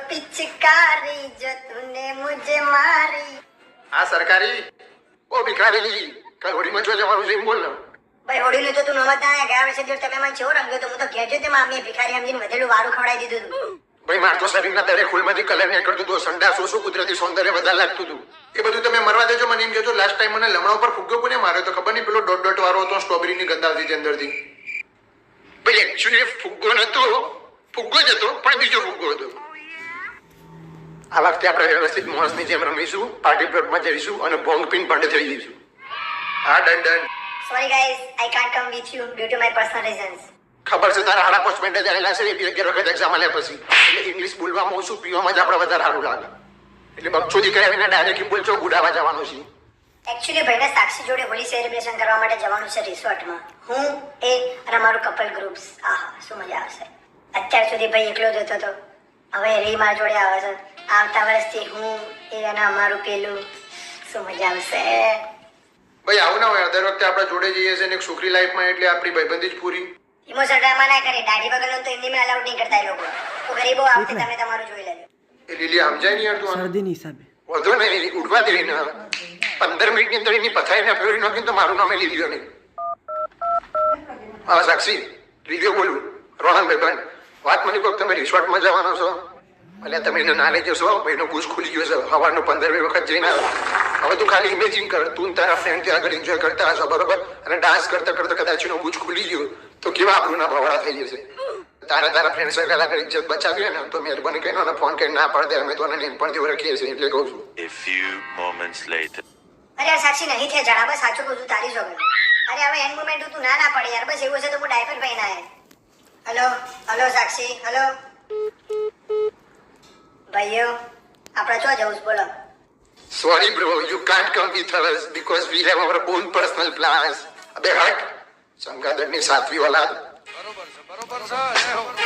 पिचकारी जो तूने मुझे मारी। આ સરકારી ઓ ભિખારી કાલ હોળીમાં જો જવાનું છે એમ બોલ ને. ભાઈ હોળીનું તો તું નમત ના ગયા વર્ષે દિવસ તમે મને ચેવો રંગ્યો તો હું તો કહેજો તે મામી ભિખારી સમજીને વધેલું વારું ખવડાવી દીધું હતું. ભાઈ માર તો શરીરના દરેક ખુલમાંથી કલર નીકળતું હતું, સંડાસ ઓછું કુદરતી સૌંદર્ય વધારે લાગતું હતું. એ બધું તમે મરવા દેજો. મને એમ કહેજો લાસ્ટ ટાઈમ મને લમણા ઉપર ફુગ્ગો કોને માર્યો તો ખબર નહીં, પેલો ડોટ ડોટ વાળો હતો સ્ટ્રોબેરીની ગંધ આવતી હતી અંદરથી. ભાઈ એકચ્યુઅલી ફુગ્ગો નતો, ફુગ્ગો જ હતો પણ બીજો ફુગ્ગો હતો. આ વખતે આપણે વ્યવસ્થિત મોસની જેમ રમીશું, પાર્ટી પ્લોટમાં જઈશું અને ભોંગ પીન પાંડે થઈ જઈશું. હા done done. Sorry guys, I can't come with you due to my personal reasons. ખબર છે તારા હાડા પોસ્ટમેન્ટ જાયેલા છે 11 વખત એક્ઝામ આલ્યા પછી, એટલે ઇંગ્લિશ બોલવામાં ઓછું, પીવામાં જ આપણે વધારે સારું લાગે. એટલે બક્ષોદી કર્યા વિના ડાયરેક્ટ બોલજો ગુડાવા જવાનું છે. એકચ્યુઅલી ભાઈને સાક્ષી જોડે હોલી સેલિબ્રેશન કરવા માટે જવાનું છે રિસોર્ટમાં. હું એ અને અમારું કપલ ગ્રુપ્સ. આહા શું મજા આવશે. અત્યાર સુધી ભાઈ એકલો જ હતો, હવે રી મારા જોડે આવે છે. આવતા વર્ષથી હું એ અને અમારું પેલું, શું મજા આવશે. ભાઈ આવું ના હોય, દર વખતે આપણે જોડે જઈએ છીએ ને એક છોકરી લાઈફમાં એટલે આપણી ભાઈબંધી જ પૂરી. ઇમોશનલ ડ્રામા ના કરે, દાઢી વગરનું તો હિન્દી માં અલાઉડ નહીં કરતા એ લોકો. તો ગરીબો આવતે તમે તમારું જોઈ લેજો. એ લીલી સમજાય નહીં યાર તું. શરદીની હિસાબે વધુ નહીં ઉઠવા દે ને. 15 મિનિટની અંદર એની પથારીને ફેરવી નાખી તો મારું નામે લીધું નહીં. હા સાક્ષી લીધો બોલું રોહનભાઈ બન વાત મને કહો, તમે રિસોર્ટમાં જવાનો છો એટલે તમે એને ના લઈ જશો. ભાઈનો બૂઝ ખુલી ગયો છે, સવારનો 15 વખત જઈને હવે તું ખાલી ઇમેજિન કર, તું તારા ફ્રેન્ડ ત્યાં આગળ એન્જોય કરતા હશો બરોબર, અને ડાન્સ કરતા કરતા કદાચ એનો બૂઝ ખુલી ગયો તો કેવા આપણું ના ભવાડા થઈ જશે. તારા ફ્રેન્ડ સર્કલ આગળ ઇજ્જત બચાવી ને તો મહેરબાની કરીને ફોન કરી ના પાડે. અમે તો નેનપણથી ઓળખીએ છીએ એટલે કહું છું. A few moments later. અરે યાર સાક્ષી નહીં થયા જણા, બસ સાચું કહું છું તારી જોગર. અરે હવે એન્ડ મોમેન્ટ તું ના પડે યાર, બસ એવું છે તો હું ડાયપર પહેરીને આયા. હેલો હેલો સાક્ષી, હેલો ભાઈઓ આપણે ચો જવું છે બોલો. Sorry bro, you can't come with us because we have our own personal plans. અબે હટ, ચમગાદડની સાતવી ઓલાદ. બરોબર છે